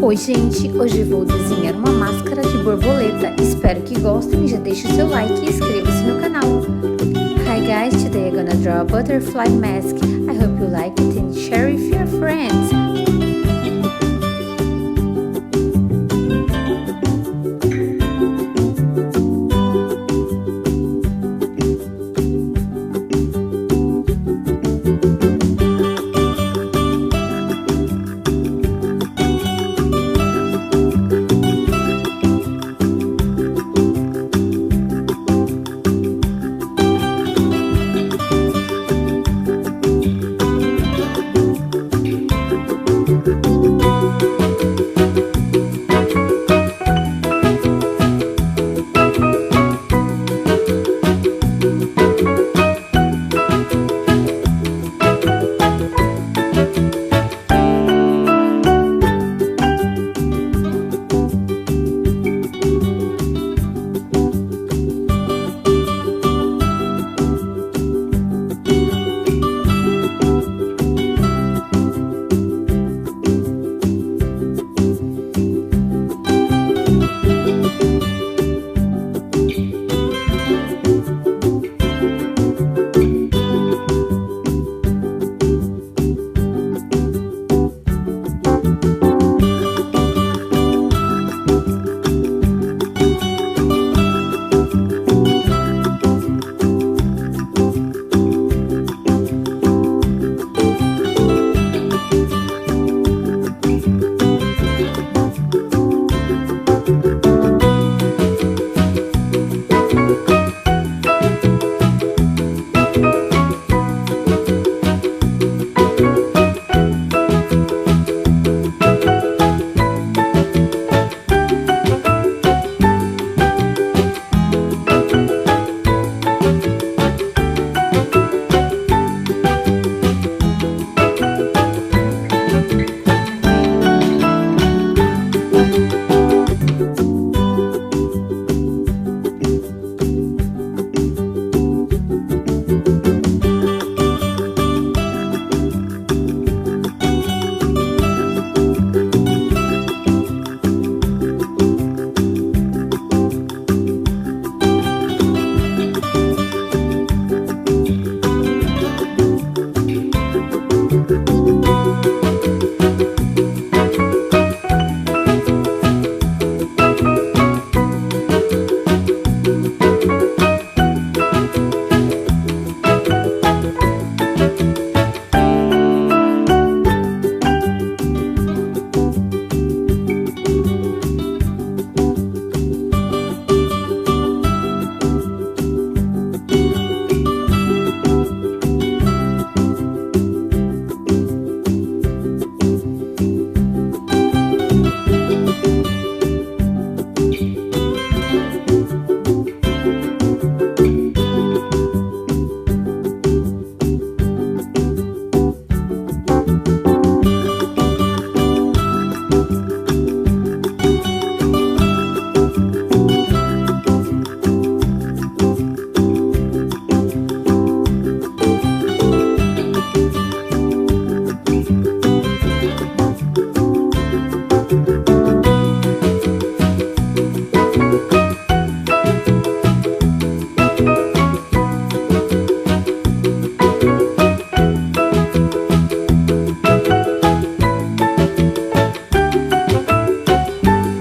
Oi gente, hoje vou desenhar uma máscara de borboleta. Espero que gostem, já deixe o seu like e inscreva-se no canal. Hi guys, today I'm gonna draw a butterfly mask. I hope you like it and share with your friends.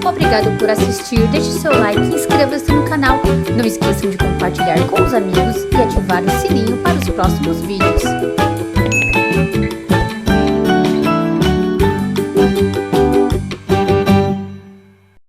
Obrigado por assistir, deixe seu like e inscreva-se no canal. Não esqueçam de compartilhar com os amigos e ativar o sininho para os próximos vídeos.